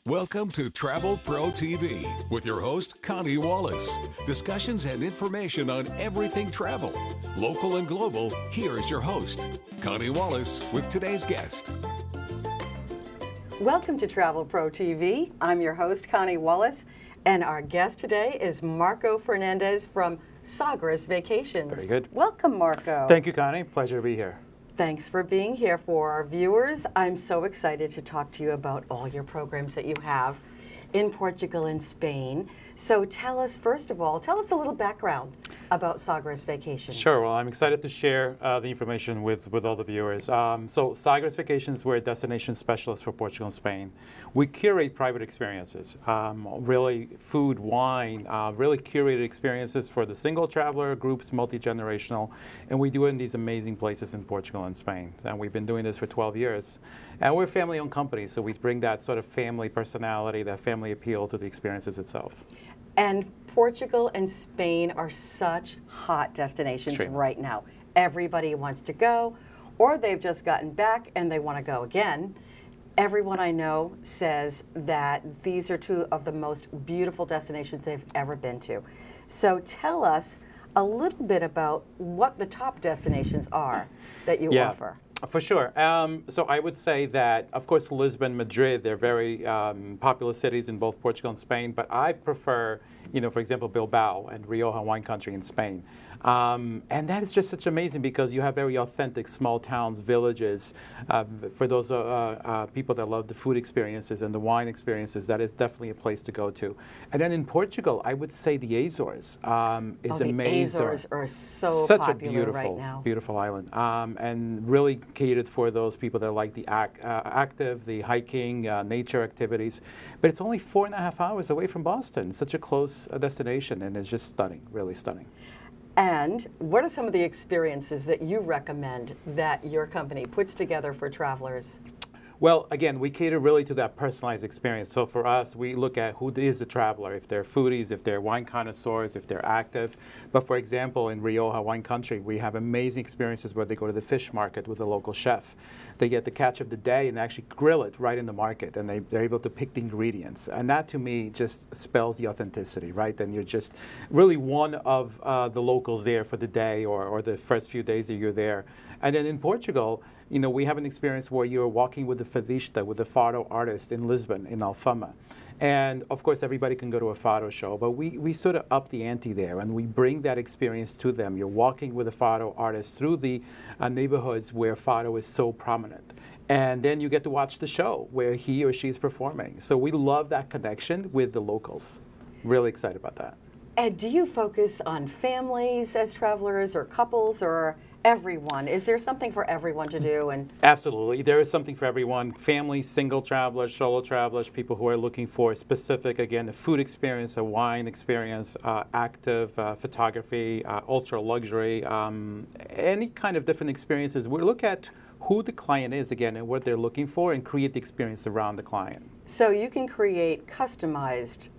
Welcome to Travel Pro TV with your host, Connie Wallace. Discussions and information on everything travel. Local and global, here is your host, Connie Wallace, with today's guest. Welcome to Travel Pro TV. I'm your host, Connie Wallace, and our guest today is Marco Fernandes from Sagres Vacations. Very good. Welcome, Marco. Thank you, Connie. Pleasure to be here. Thanks for being here for our viewers. I'm so excited to talk to you about all your programs that you have in Portugal and Spain. So tell us, first of all, tell us a little background about Sagres Vacations. Sure. Well, I'm excited to share the information with all the viewers. So Sagres Vacations, we're a destination specialist for Portugal and Spain. We curate private experiences, really food, wine, really curated experiences for the single traveler, groups, multi-generational, and we do it in these amazing places in Portugal and Spain. And we've been doing this for 12 years. And we're a family-owned company, so we bring that sort of family personality, that family appeal to the experiences itself. And Portugal and Spain are such hot destinations right now. Everybody wants to go, or they've just gotten back and they want to go again. Everyone I know says that these are two of the most beautiful destinations they've ever been to. So tell us a little bit about what the top destinations are that you offer. For sure. So I would say that, of course, Lisbon, Madrid, they're very popular cities in both Portugal and Spain, but I prefer, for example, Bilbao and Rioja wine country in Spain. And that is just such amazing because you have very authentic small towns, villages. For those people that love the food experiences and the wine experiences, that is definitely a place to go to. And then in Portugal, I would say the Azores is amazing. The Azores are so such popular a beautiful, right now. beautiful island, and really catered for those people that like the active, the hiking, nature activities. But it's only 4.5 hours away from Boston. Such a close destination, and it's just stunning, really stunning. And what are some of the experiences that you recommend that your company puts together for travelers? Well, again, we cater really to that personalized experience. So for us, we look at who is a traveler, if they're foodies, if they're wine connoisseurs, if they're active. But for example, in Rioja wine country, we have amazing experiences where they go to the fish market with a local chef. They get the catch of the day and actually grill it right in the market, and they're able to pick the ingredients. And that, to me, just spells the authenticity, right? And you're just really one of the locals there for the day or the first few days that you're there. And then in Portugal, we have an experience where you're walking with the fadista, with the fado artist in Lisbon, in Alfama. And of course, everybody can go to a fado show, but we sort of up the ante there, and we bring that experience to them. You're walking with a fado artist through the neighborhoods where fado is so prominent. And then you get to watch the show where he or she is performing. So we love that connection with the locals. Really excited about that. And do you focus on families as travelers or couples or everyone? Is there something for everyone to do? And absolutely, there is something for everyone. Families, single travelers, solo travelers, people who are looking for a specific, again, a food experience, a wine experience, active photography, ultra luxury, any kind of different experiences. We look at who the client is, again, and what they're looking for, and create the experience around the client. So you can create customized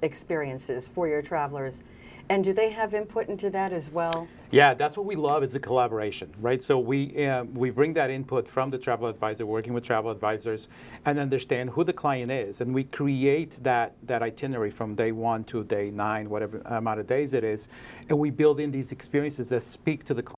experiences for your travelers. And do they have input into that as well? Yeah, that's what we love. It's a collaboration, right? So we bring that input from the travel advisor, working with travel advisors, and understand who the client is. And we create that itinerary from day 1 to day 9, whatever amount of days it is. And we build in these experiences that speak to the client.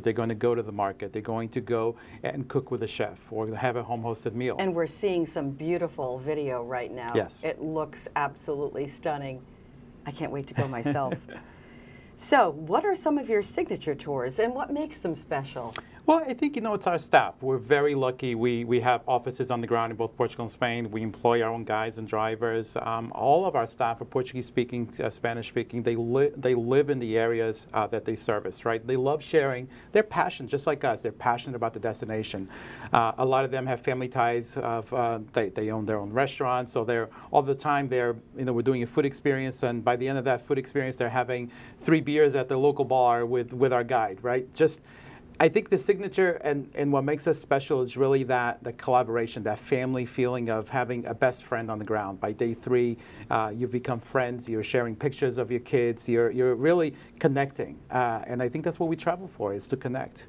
They're going to go to the market. They're going to go and cook with a chef or have a home-hosted meal. And we're seeing some beautiful video right now. Yes. It looks absolutely stunning. I can't wait to go myself. So what are some of your signature tours and what makes them special? Well, I think, it's our staff. We're very lucky. We have offices on the ground in both Portugal and Spain. We employ our own guides and drivers. All of our staff are Portuguese-speaking, Spanish-speaking. They live in the areas that they service, right? They love sharing. They're passionate, just like us. They're passionate about the destination. A lot of them have family ties. They own their own restaurants, so they're all the time. We're doing a food experience, and by the end of that food experience, they're having 3 beers at the local bar with our guide, right? I think the signature and what makes us special is really the collaboration, that family feeling of having a best friend on the ground. By day 3, you become friends. You're sharing pictures of your kids. You're really connecting, and I think that's what we travel for, is to connect.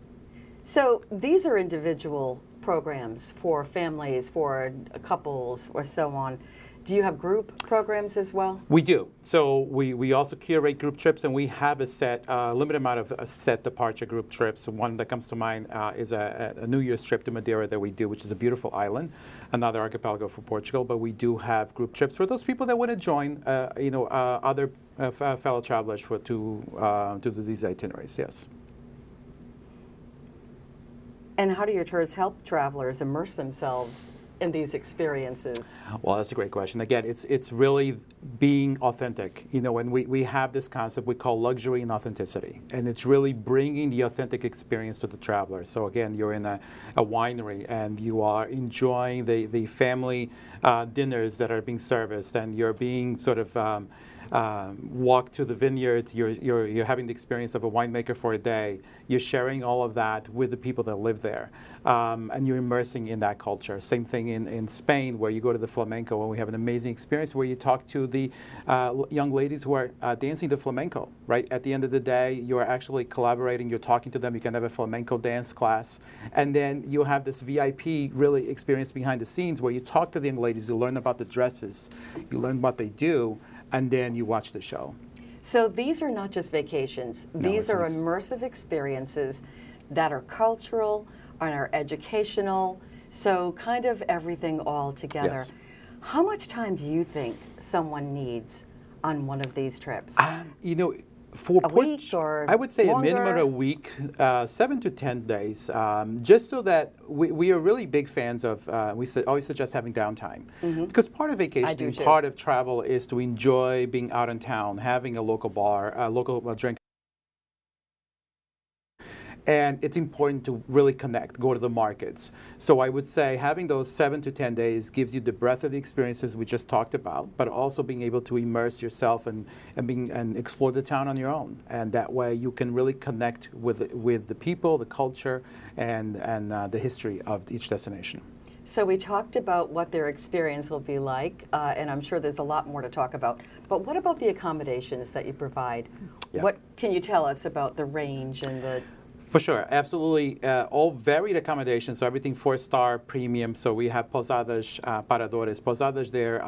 So these are individual programs for families, for couples, or so on. Do you have group programs as well? We do. So we also curate group trips, and we have a set, limited amount of set departure group trips. One that comes to mind is a New Year's trip to Madeira that we do, which is a beautiful island, another archipelago for Portugal. But we do have group trips for those people that want to join, other fellow travelers to do these itineraries. Yes. And how do your tours help travelers immerse themselves in these experiences? Well, that's a great question. Again, it's really being authentic. When we have this concept we call luxury and authenticity, and it's really bringing the authentic experience to the traveler. So again, you're in a winery and you are enjoying the family dinners that are being serviced, and you're being sort of walk to the vineyards, you're having the experience of a winemaker for a day. You're sharing all of that with the people that live there, and you're immersing in that culture. Same thing in Spain, where you go to the flamenco, and we have an amazing experience where you talk to the young ladies who are dancing the flamenco. Right at the end of the day, you are actually collaborating. You're talking to them. You can have a flamenco dance class, and then you have this VIP really experience behind the scenes where you talk to the young ladies. You learn about the dresses, you learn what they do, and then you watch the show. So these are not just vacations. These are immersive experiences that are cultural and are educational, so kind of everything all together. Yes. How much time do you think someone needs on one of these trips? For a week or I would say longer? a minimum of a week, 7 to 10 days, just so that we are really big fans of, we always suggest having downtime. Because part of vacation, part of travel is to enjoy being out in town, having a local bar, a local drink. And it's important to really connect, go to the markets. So I would say having those 7 to 10 days gives you the breadth of the experiences we just talked about, but also being able to immerse yourself and explore the town on your own. And that way you can really connect with the people, the culture, and the history of each destination. So we talked about what their experience will be like, and I'm sure there's a lot more to talk about. But what about the accommodations that you provide? Yeah. What can you tell us about the range and the... For sure, absolutely. All varied accommodations, so everything 4-star premium. So we have posadas, paradores. Posadas, they're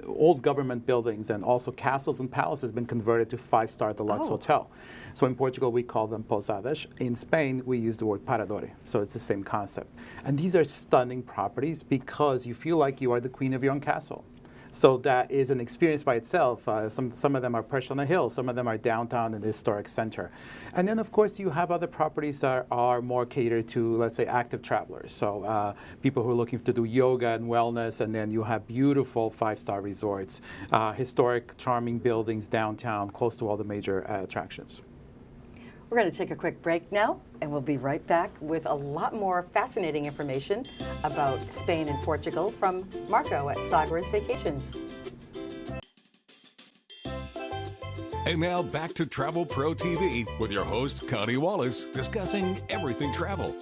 old government buildings, and also castles and palaces have been converted to 5-star deluxe hotel. So in Portugal, we call them posadas. In Spain, we use the word paradore. So it's the same concept. And these are stunning properties because you feel like you are the queen of your own castle. So that is an experience by itself. Some of them are perched on a hill, some of them are downtown in the historic center. And then, of course, you have other properties that are more catered to, let's say, active travelers. So people who are looking to do yoga and wellness, and then you have beautiful 5-star resorts, historic, charming buildings downtown, close to all the major attractions. We're going to take a quick break now, and we'll be right back with a lot more fascinating information about Spain and Portugal from Marco at Sagres Vacations. And now back to Travel Pro TV with your host, Connie Wallace, discussing everything travel.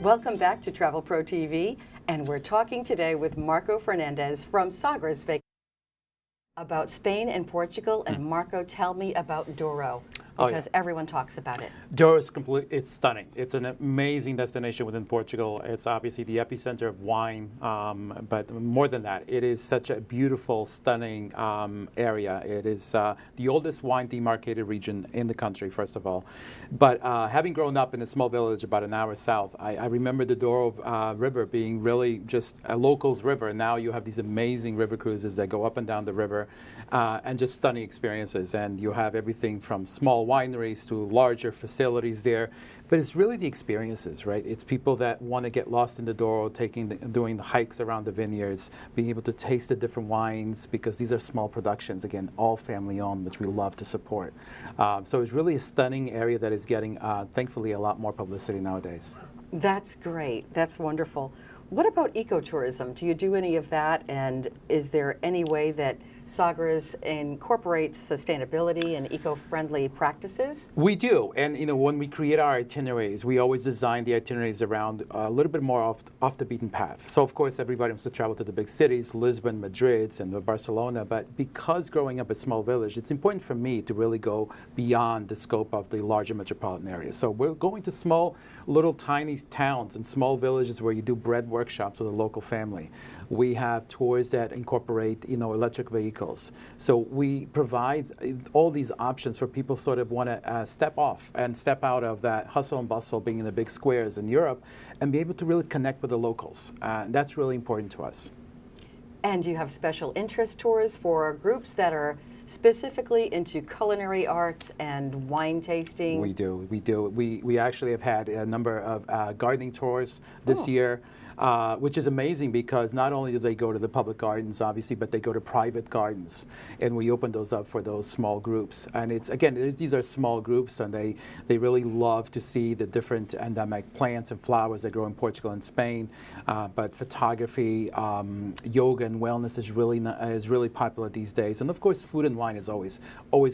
Welcome back to Travel Pro TV, and we're talking today with Marco Fernandes from Sagres Vacations about Spain and Portugal. And Marco, tell me about Douro, because everyone talks about it. Douro is it's stunning. It's an amazing destination within Portugal. It's obviously the epicenter of wine, but more than that, it is such a beautiful, stunning area. It is the oldest wine demarcated region in the country, first of all. But having grown up in a small village about an hour south, I remember the Douro River being really just a locals river. And now you have these amazing river cruises that go up and down the river, and just stunning experiences. And you have everything from small wineries to larger facilities there, but it's really the experiences, right? It's people that want to get lost in the Douro, doing the hikes around the vineyards, being able to taste the different wines, because these are small productions, again, all family owned, which we love to support. So it's really a stunning area that is getting, thankfully, a lot more publicity nowadays. That's great. That's wonderful. What about ecotourism? Do you do any of that? And is there any way that Sagres incorporates sustainability and eco-friendly practices? We do, and when we create our itineraries, we always design the itineraries around a little bit more off the beaten path. So of course everybody wants to travel to the big cities, Lisbon, Madrid, and Barcelona, but because growing up a small village, it's important for me to really go beyond the scope of the larger metropolitan areas. So we're going to small, little tiny towns and small villages where you do bread workshops with a local family. We have tours that incorporate, electric vehicles. So we provide all these options for people sort of want to step off and step out of that hustle and bustle being in the big squares in Europe and be able to really connect with the locals. That's really important to us. And you have special interest tours for groups that are specifically into culinary arts and wine tasting? We do. We actually have had a number of gardening tours this year. Which is amazing because not only do they go to the public gardens, obviously, but they go to private gardens, and we open those up for those small groups. And it's, again, these are small groups, and they really love to see the different endemic plants and flowers that grow in Portugal and Spain. But photography, yoga, and wellness is really popular these days. And of course, food and wine is always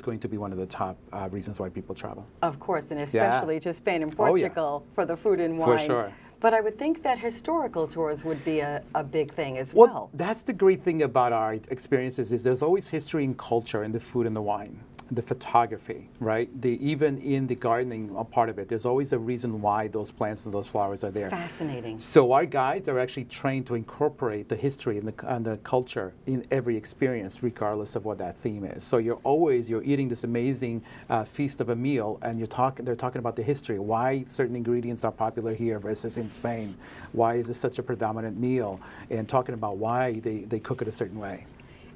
going to be one of the top reasons why people travel. Of course, and especially to Spain and Portugal for the food and wine. For sure. But I would think that historical tours would be a big thing as well. Well, that's the great thing about our experiences is there's always history and culture in the food and the wine, the photography, right? Even in the gardening part of it, there's always a reason why those plants and those flowers are there. Fascinating. So our guides are actually trained to incorporate the history and the culture in every experience, regardless of what that theme is. So you're eating this amazing feast of a meal, and they're talking about the history, why certain ingredients are popular here versus in Spain, why is this such a predominant meal, and talking about why they cook it a certain way.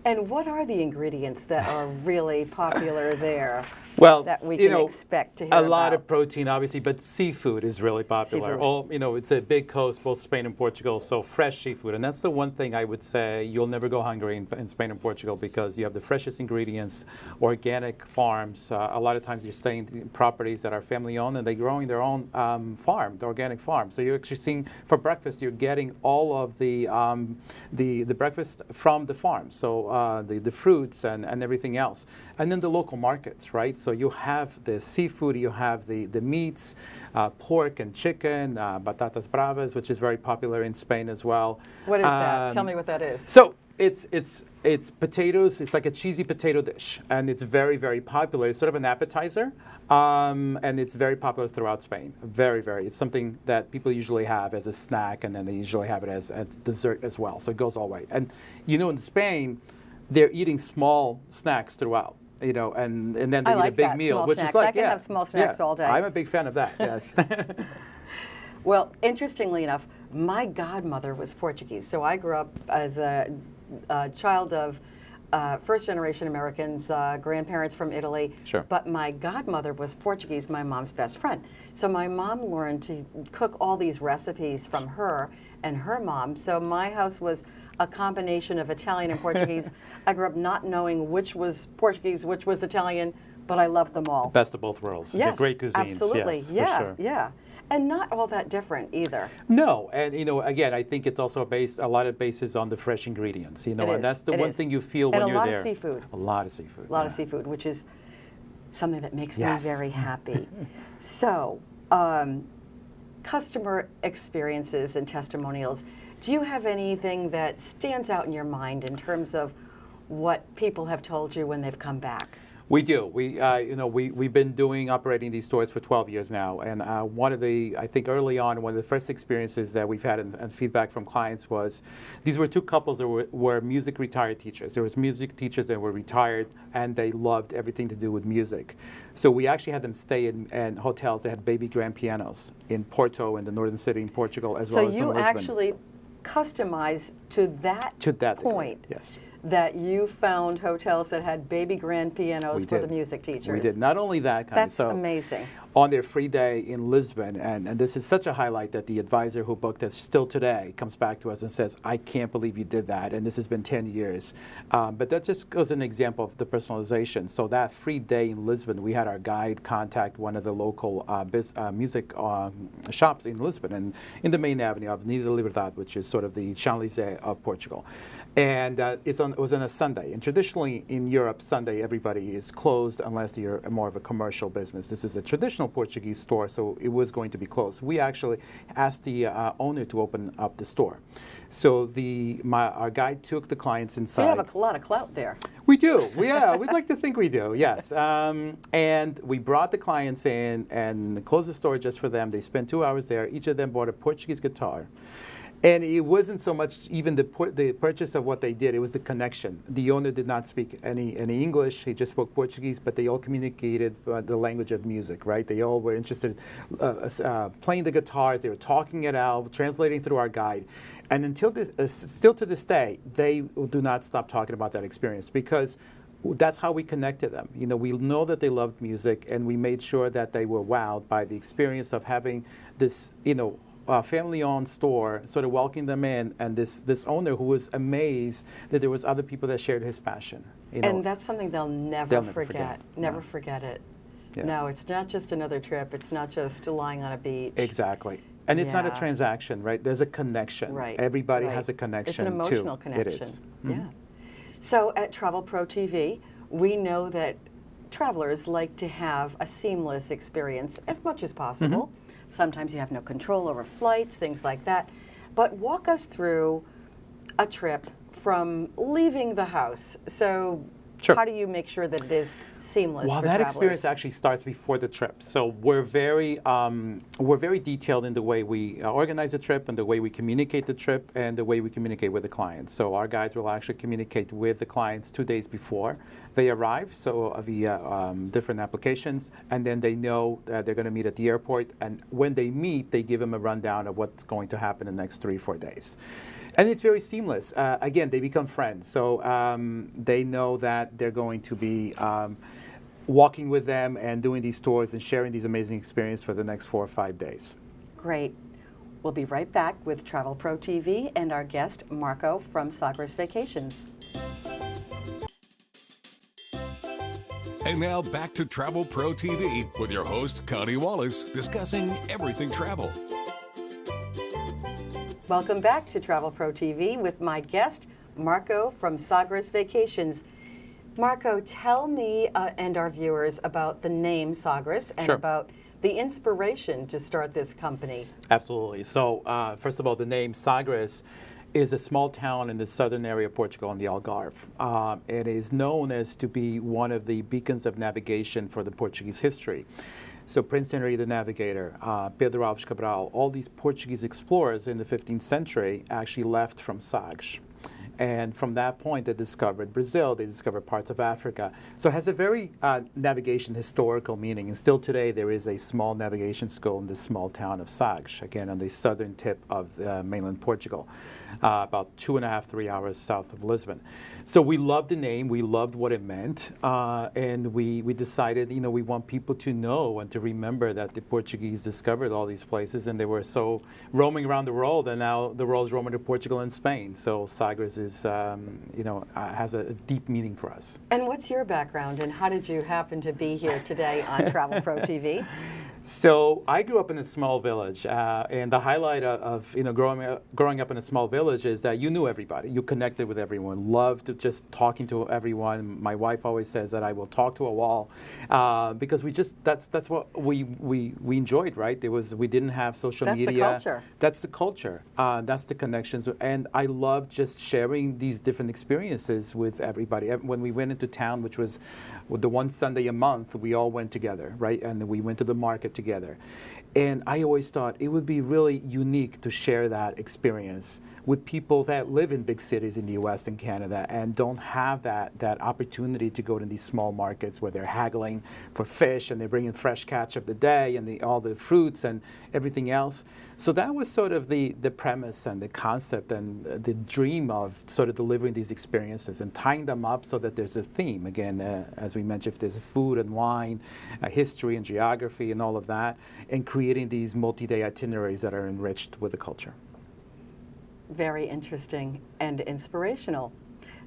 And what are the ingredients that are really popular there? Well, that we can expect to hear about? A lot of protein, obviously, but seafood is really popular. It's a big coast, both Spain and Portugal, so fresh seafood. And that's the one thing I would say you'll never go hungry in Spain and Portugal because you have the freshest ingredients, organic farms. A lot of times you're staying in properties that are family-owned and they're growing their own farm, the organic farm. So you're actually seeing, for breakfast, you're getting all of the breakfast from the farm. So the fruits and everything else. And then the local markets, right? So you have the seafood, you have the meats, pork and chicken, batatas bravas, which is very popular in Spain as well. What is that? Tell me what that is. So it's potatoes. It's like a cheesy potato dish, and it's very, very popular. It's sort of an appetizer, and it's very popular throughout Spain. Very, very. It's something that people usually have as a snack, and then they usually have it as dessert as well. So it goes all the way. And in Spain, they're eating small snacks throughout. And then they eat a big meal, small which snacks. is like, I can have small snacks all day. I'm a big fan of that, yes. Well, interestingly enough, my godmother was Portuguese. So I grew up as a child of first-generation Americans, grandparents from Italy. Sure. But my godmother was Portuguese, my mom's best friend. So my mom learned to cook all these recipes from her and her mom. So my house was a combination of Italian and Portuguese. I grew up not knowing which was Portuguese, which was Italian, but I loved them all. Best of both worlds. Yes, the great cuisines. Absolutely. Yes, Yeah, for sure. yeah. And not all that different either. No, and again, I think it's also a lot of basis on the fresh ingredients. And that's the one thing you feel when you're there. And a lot of seafood. A lot of seafood. A lot of seafood, which is something that makes me very happy. So, customer experiences and testimonials. Do you have anything that stands out in your mind in terms of what people have told you when they've come back? We do. We've been operating these stores for 12 years now, and I think early on, one of the first experiences that we've had and feedback from clients was, these were two couples that were music retired teachers. There was music teachers that were retired, and they loved everything to do with music. So we actually had them stay in hotels that had baby grand pianos in Porto, in the northern city in Portugal, as well as in Lisbon. So you actually customized to that point. Degree, yes. That you found hotels that had baby grand pianos for the music teachers. We did. Not only that, that's amazing. On their free day in Lisbon, and this is such a highlight that the advisor who booked us still today comes back to us and says, I can't believe you did that, and this has been 10 years. But that just goes an example of the personalization. So that free day in Lisbon, we had our guide contact one of the local music shops in Lisbon, and in the main avenue of Avenida Liberdade, which is sort of the Champs-Élysées of Portugal. And it's on was on a Sunday. And traditionally in Europe, Sunday everybody is closed unless you're more of a commercial business. This is a traditional Portuguese store, so it was going to be closed. We actually asked the owner to open up the store. So our guide took the clients inside. So you have a lot of clout there. We do. Yeah, we'd like to think we do, yes. And we brought the clients in and closed the store just for them. They spent 2 hours there. Each of them bought a Portuguese guitar. And it wasn't so much even the purchase of what they did, it was the connection. The owner did not speak any English, he just spoke Portuguese, but they all communicated the language of music, right? They all were interested playing the guitars, they were talking it out, translating through our guide. And still to this day, they do not stop talking about that experience because that's how we connected them. You know, we know that they loved music, and we made sure that they were wowed by the experience of having this, family-owned store, sort of welcoming them in, and this owner who was amazed that there was other people that shared his passion. And that's something they'll never forget. Never forget it. Yeah. No, it's not just another trip. It's not just lying on a beach. Exactly. And it's not a transaction, right? There's a connection. Right. Everybody has a connection. It's an emotional connection. It is. Yeah. So at Travel Pro TV, we know that travelers like to have a seamless experience as much as possible. Sometimes you have no control over flights, things like that. But walk us through a trip from leaving the house. So how do you make sure that it is seamless Well, for that travelers? experience actually starts before the trip. So we're very detailed in the way we organize the trip and the way we communicate the trip and the way we communicate with the clients. So our guides will actually communicate with the clients 2 days before they arrive, so via different applications, and then they know that they're going to meet at the airport. And when they meet, they give them a rundown of what's going to happen in the next 3-4 days. And it's very seamless. Again, they become friends. So they know that they're going to be walking with them and doing these tours and sharing these amazing experiences for the next 4 or 5 days. Great. We'll be right back with Travel Pro TV and our guest, Marco from Sagres Vacations. And now back to Travel Pro TV with your host, Connie Wallace, discussing everything travel. Welcome back to Travel Pro TV with my guest, Marco from Sagres Vacations. Marco, tell me and our viewers about the name Sagres and about the inspiration to start this company. Absolutely. So first of all, the name Sagres is a small town in the southern area of Portugal in the Algarve. It is known as to be one of the beacons of navigation for the Portuguese history. So Prince Henry the Navigator, Pedro Alves Cabral, all these Portuguese explorers in the 15th century actually left from Sagres. And from that point, they discovered Brazil, they discovered parts of Africa. So it has a very navigation historical meaning. And still today, there is a small navigation school in this small town of Sagres, again, on the southern tip of mainland Portugal, about 2.5, 3 hours south of Lisbon. So we loved the name, we loved what it meant, and we decided, we want people to know and to remember that the Portuguese discovered all these places, and they were so roaming around the world, and now the world's roaming to Portugal and Spain. So Sagres is, has a deep meaning for us. And what's your background, and how did you happen to be here today on Travel Pro TV? So I grew up in a small village, and the highlight of growing up in a small village is that you knew everybody, you connected with everyone, loved just talking to everyone. My wife always says that I will talk to a wall, because that's what we enjoyed, right? We didn't have social media. That's the culture. That's the culture. That's the connections, and I love just sharing these different experiences with everybody. When we went into town, which was the one Sunday a month, we all went together, right? And we went to the market together. And I always thought it would be really unique to share that experience with people that live in big cities in the US and Canada and don't have that opportunity to go to these small markets where they're haggling for fish and they bring in fresh catch of the day and all the fruits and everything else. So that was sort of the premise and the concept and the dream of sort of delivering these experiences and tying them up so that there's a theme. Again, as we mentioned, if there's food and wine, history and geography and all of that, and creating these multi-day itineraries that are enriched with the culture. Very interesting and inspirational.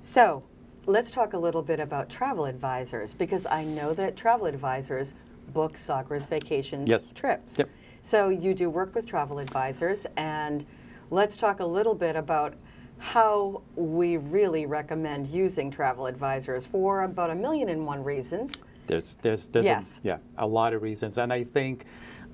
So let's talk a little bit about travel advisors, because I know that travel advisors book Sagres Vacations trips. So you do work with travel advisors, and let's talk a little bit about how we really recommend using travel advisors for about 1,000,001 reasons. There's Yes. a lot of reasons, and I think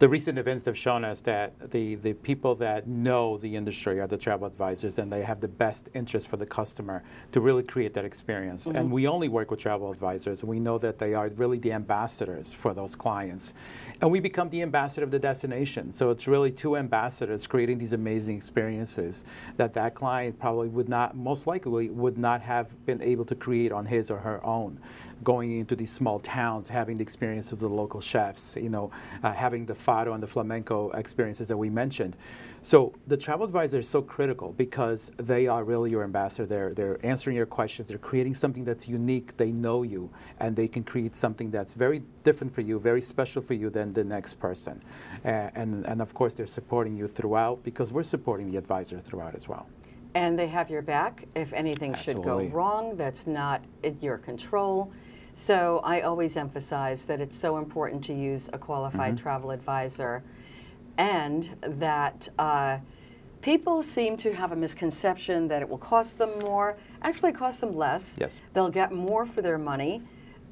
the recent events have shown us that the people that know the industry are the travel advisors, and they have the best interest for the customer to really create that experience. And we only work with travel advisors. We know that they are really the ambassadors for those clients, and we become the ambassador of the destination. So it's really two ambassadors creating these amazing experiences that client probably would not, most likely would not have been able to create on his or her own. Going into these small towns, having the experience of the local chefs, having the fado and the flamenco experiences that we mentioned. So the travel advisor is so critical because they are really your ambassador. They're answering your questions. They're creating something that's unique. They know you, and they can create something that's very different for you, very special for you than the next person. And of course, they're supporting you throughout because we're supporting the advisor throughout as well. And they have your back if anything Absolutely. should go wrong that's not in your control. So I always emphasize that it's so important to use a qualified travel advisor, and that people seem to have a misconception that it will cost them more. Actually, it costs them less. Yes. They'll get more for their money.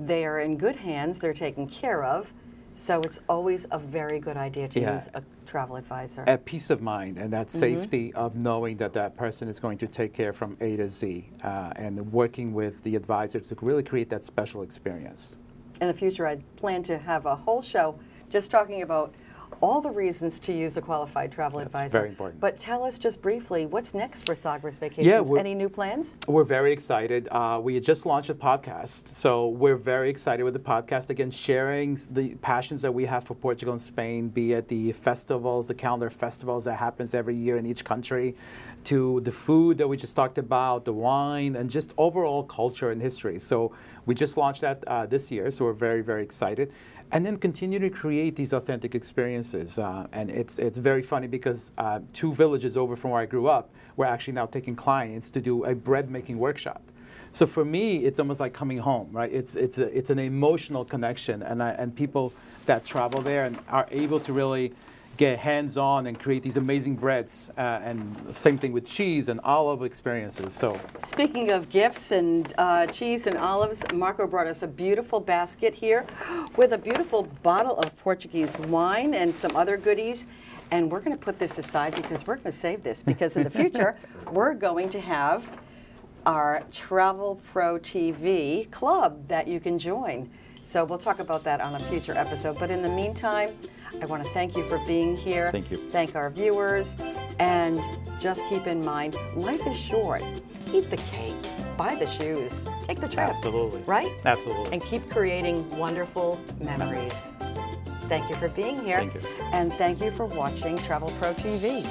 They are in good hands. They're taken care of. So it's always a very good idea to use a travel advisor. A peace of mind and that safety of knowing that that person is going to take care from A to Z, and working with the advisor to really create that special experience. In the future, I plan to have a whole show just talking about all the reasons to use a qualified travel advisor. Very important. But tell us just briefly, what's next for Sagres Vacations? Any new plans? We're very excited. We had just launched a podcast, so we're very excited with the podcast. Again, sharing the passions that we have for Portugal and Spain, be it the festivals, the calendar festivals that happens every year in each country, to the food that we just talked about, the wine, and just overall culture and history. So we just launched that this year, so we're very, very excited. And then continue to create these authentic experiences. And it's very funny because 2 villages over from where I grew up, we're actually now taking clients to do a bread making workshop. So for me, it's almost like coming home, right? It's an emotional connection, and people that travel there and are able to really get hands-on and create these amazing breads, and same thing with cheese and olive experiences. So, speaking of gifts and cheese and olives, Marco brought us a beautiful basket here with a beautiful bottle of Portuguese wine and some other goodies. And we're going to put this aside because we're going to save this, because in the future we're going to have our Travel Pro TV club that you can join. So we'll talk about that on a future episode. But in the meantime, I want to thank you for being here. Thank you. Thank our viewers. And just keep in mind, life is short. Eat the cake, buy the shoes, take the trip. Absolutely. Right? Absolutely. And keep creating wonderful memories. Thank you for being here. Thank you. And thank you for watching Travel Pro TV.